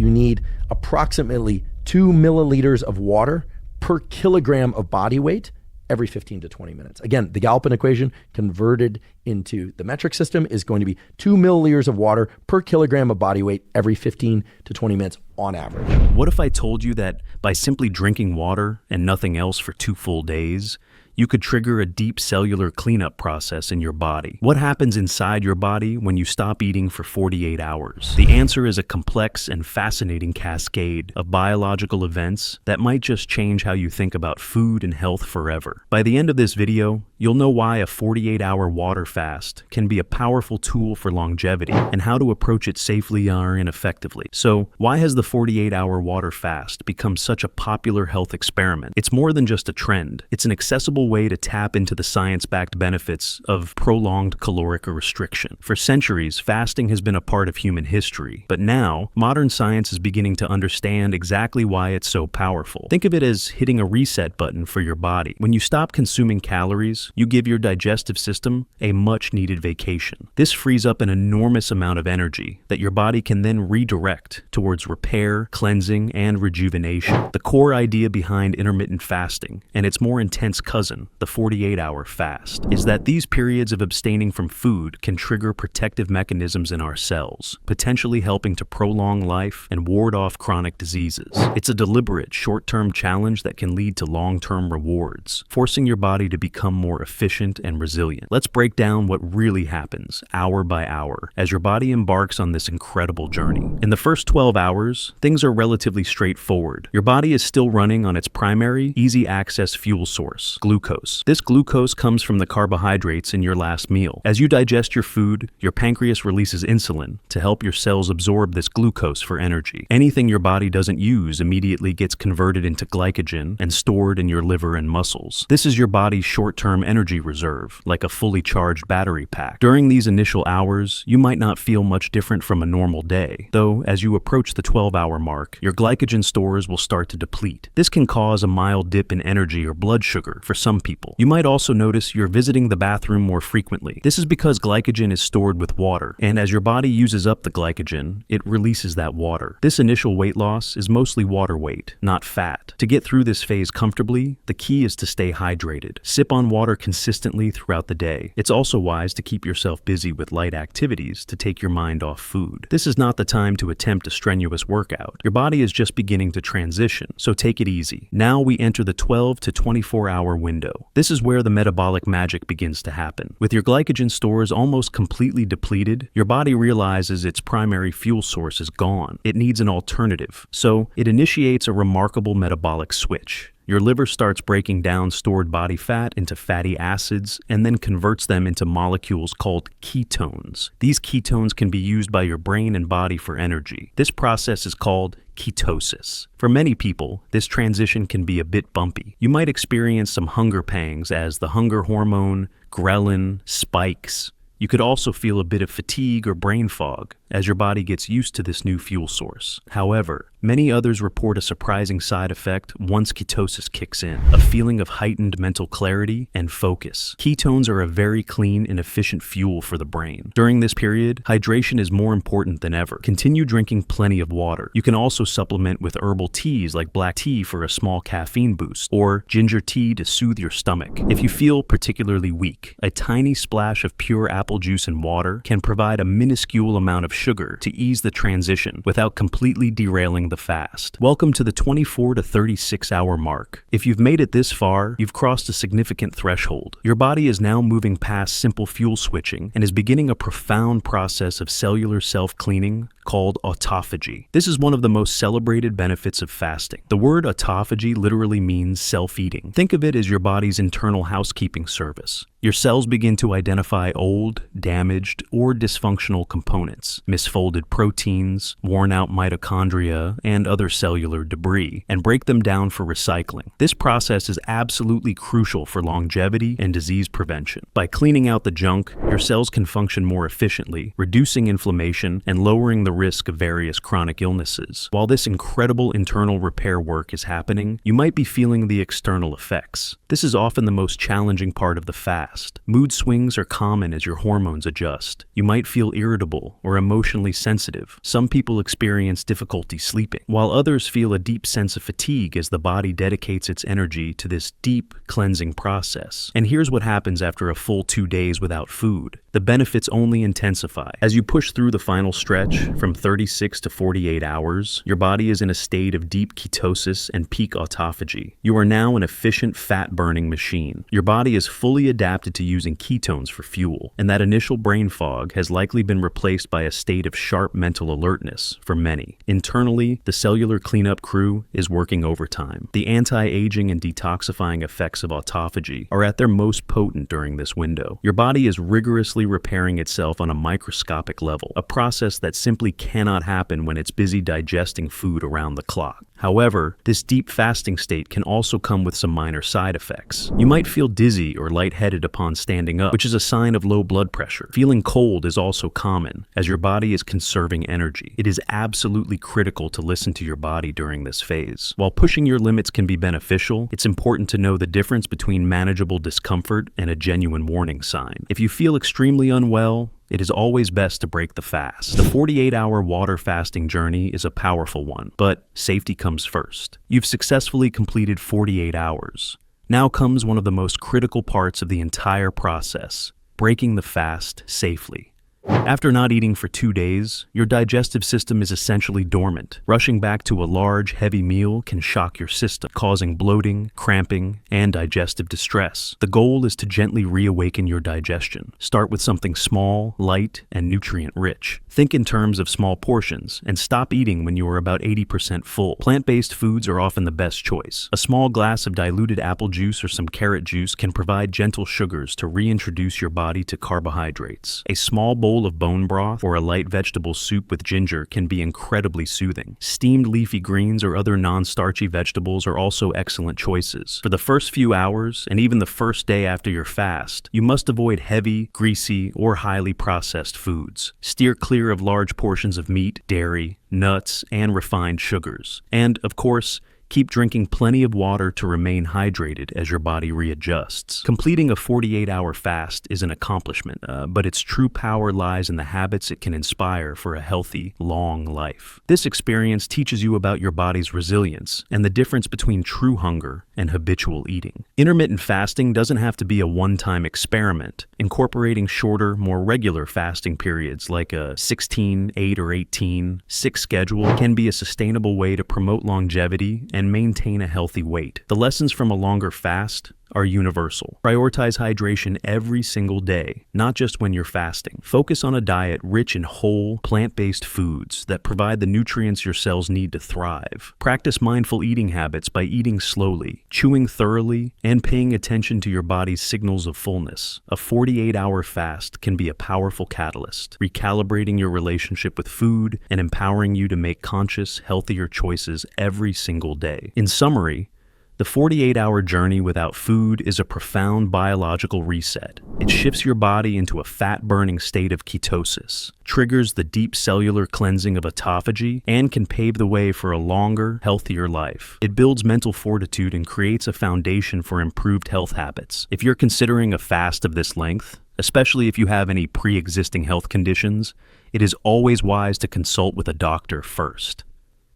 you need approximately 2 milliliters of water per kilogram of body weight every 15 to 20 minutes. Again, the Galpin equation converted into the metric system is going to be 2 milliliters of water per kilogram of body weight every 15 to 20 minutes on average. What if I told you that by simply drinking water and nothing else for 2 full days, you could trigger a deep cellular cleanup process in your body? What happens inside your body when you stop eating for 48 hours? The answer is a complex and fascinating cascade of biological events that might just change how you think about food and health forever. By the end of this video, you'll know why a 48-hour water fast can be a powerful tool for longevity and how to approach it safely and effectively. So, why has the 48-hour water fast become such a popular health experiment? It's more than just a trend. It's an accessible way to tap into the science-backed benefits of prolonged caloric restriction. For centuries, fasting has been a part of human history, but now, modern science is beginning to understand exactly why it's so powerful. Think of it as hitting a reset button for your body. When you stop consuming calories, you give your digestive system a much-needed vacation. This frees up an enormous amount of energy that your body can then redirect towards repair, cleansing, and rejuvenation. The core idea behind intermittent fasting, and its more intense cousin, the 48-hour fast, is that these periods of abstaining from food can trigger protective mechanisms in our cells, potentially helping to prolong life and ward off chronic diseases. It's a deliberate, short-term challenge that can lead to long-term rewards, forcing your body to become more efficient and resilient. Let's break down what really happens, hour by hour, as your body embarks on this incredible journey. In the first 12 hours, things are relatively straightforward. Your body is still running on its primary, easy-access fuel source, glucose. This glucose comes from the carbohydrates in your last meal. As you digest your food, your pancreas releases insulin to help your cells absorb this glucose for energy. Anything your body doesn't use immediately gets converted into glycogen and stored in your liver and muscles. This is your body's short-term energy reserve, like a fully charged battery pack. During these initial hours, you might not feel much different from a normal day, though as you approach the 12-hour mark, your glycogen stores will start to deplete. This can cause a mild dip in energy or blood sugar for some people. You might also notice you're visiting the bathroom more frequently. This is because glycogen is stored with water, and as your body uses up the glycogen, it releases that water. This initial weight loss is mostly water weight, not fat. To get through this phase comfortably, the key is to stay hydrated. Sip on water consistently throughout the day. It's also wise to keep yourself busy with light activities to take your mind off food. This is not the time to attempt a strenuous workout. Your body is just beginning to transition, so take it easy. Now we enter the 12 to 24-hour window. This is where the metabolic magic begins to happen. With your glycogen stores almost completely depleted, your body realizes its primary fuel source is gone. It needs an alternative, so it initiates a remarkable metabolic switch. Your liver starts breaking down stored body fat into fatty acids and then converts them into molecules called ketones. These ketones can be used by your brain and body for energy. This process is called ketosis. For many people, this transition can be a bit bumpy. You might experience some hunger pangs as the hunger hormone, ghrelin, spikes. You could also feel a bit of fatigue or brain fog as your body gets used to this new fuel source. However, many others report a surprising side effect once ketosis kicks in, a feeling of heightened mental clarity and focus. Ketones are a very clean and efficient fuel for the brain. During this period, hydration is more important than ever. Continue drinking plenty of water. You can also supplement with herbal teas like black tea for a small caffeine boost, or ginger tea to soothe your stomach. If you feel particularly weak, a tiny splash of pure apple juice and water can provide a minuscule amount of sugar to ease the transition without completely derailing the fast. Welcome to the 24 to 36-hour mark. If you've made it this far, you've crossed a significant threshold. Your body is now moving past simple fuel switching and is beginning a profound process of cellular self-cleaning called autophagy. This is one of the most celebrated benefits of fasting. The word autophagy literally means self-eating. Think of it as your body's internal housekeeping service. Your cells begin to identify old, damaged, or dysfunctional components, misfolded proteins, worn-out mitochondria, and other cellular debris, and break them down for recycling. This process is absolutely crucial for longevity and disease prevention. By cleaning out the junk, your cells can function more efficiently, reducing inflammation and lowering the risk of various chronic illnesses. While this incredible internal repair work is happening, you might be feeling the external effects. This is often the most challenging part of the fast. Mood swings are common as your hormones adjust. You might feel irritable or emotionally sensitive. Some people experience difficulty sleeping, while others feel a deep sense of fatigue as the body dedicates its energy to this deep cleansing process. And here's what happens after a full 2 days without food. The benefits only intensify. As you push through the final stretch, from 36 to 48 hours, your body is in a state of deep ketosis and peak autophagy. You are now an efficient fat-burning machine. Your body is fully adapted to using ketones for fuel, and that initial brain fog has likely been replaced by a state of sharp mental alertness for many. Internally, the cellular cleanup crew is working overtime. The anti-aging and detoxifying effects of autophagy are at their most potent during this window. Your body is rigorously repairing itself on a microscopic level, a process that simply cannot happen when it's busy digesting food around the clock. However, this deep fasting state can also come with some minor side effects. You might feel dizzy or lightheaded upon standing up, which is a sign of low blood pressure. Feeling cold is also common, as your body is conserving energy. It is absolutely critical to listen to your body during this phase. While pushing your limits can be beneficial, it's important to know the difference between manageable discomfort and a genuine warning sign. If you feel extremely unwell, it is always best to break the fast. The 48-hour water fasting journey is a powerful one, but safety comes first. You've successfully completed 48 hours. Now comes one of the most critical parts of the entire process: breaking the fast safely. After not eating for 2 days, your digestive system is essentially dormant. Rushing back to a large, heavy meal can shock your system, causing bloating, cramping, and digestive distress. The goal is to gently reawaken your digestion. Start with something small, light, and nutrient-rich. Think in terms of small portions, and stop eating when you are about 80% full. Plant-based foods are often the best choice. A small glass of diluted apple juice or some carrot juice can provide gentle sugars to reintroduce your body to carbohydrates. A small bowl of bone broth or a light vegetable soup with ginger can be incredibly soothing. Steamed leafy greens or other non-starchy vegetables are also excellent choices. For the first few hours, and even the first day after your fast, you must avoid heavy, greasy, or highly processed foods. Steer clear of large portions of meat, dairy, nuts, and refined sugars. And, of course, keep drinking plenty of water to remain hydrated as your body readjusts. Completing a 48-hour fast is an accomplishment, but its true power lies in the habits it can inspire for a healthy, long life. This experience teaches you about your body's resilience and the difference between true hunger and habitual eating. Intermittent fasting doesn't have to be a one-time experiment. Incorporating shorter, more regular fasting periods like a 16, 8, or 18, 6 schedule can be a sustainable way to promote longevity and maintain a healthy weight. The lessons from a longer fast are universal. Prioritize hydration every single day, not just when you're fasting. Focus on a diet rich in whole, plant-based foods that provide the nutrients your cells need to thrive. Practice mindful eating habits by eating slowly, chewing thoroughly, and paying attention to your body's signals of fullness. A 48-hour fast can be a powerful catalyst, recalibrating your relationship with food and empowering you to make conscious, healthier choices every single day. In summary, the 48-hour journey without food is a profound biological reset. It shifts your body into a fat-burning state of ketosis, triggers the deep cellular cleansing of autophagy, and can pave the way for a longer, healthier life. It builds mental fortitude and creates a foundation for improved health habits. If you're considering a fast of this length, especially if you have any pre-existing health conditions, it is always wise to consult with a doctor first.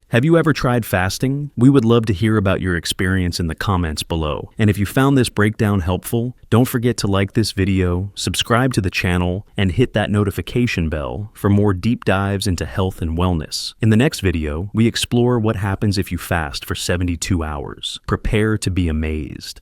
Have you ever tried fasting? We would love to hear about your experience in the comments below. And if you found this breakdown helpful, don't forget to like this video, subscribe to the channel, and hit that notification bell for more deep dives into health and wellness. In the next video, we explore what happens if you fast for 72 hours. Prepare to be amazed.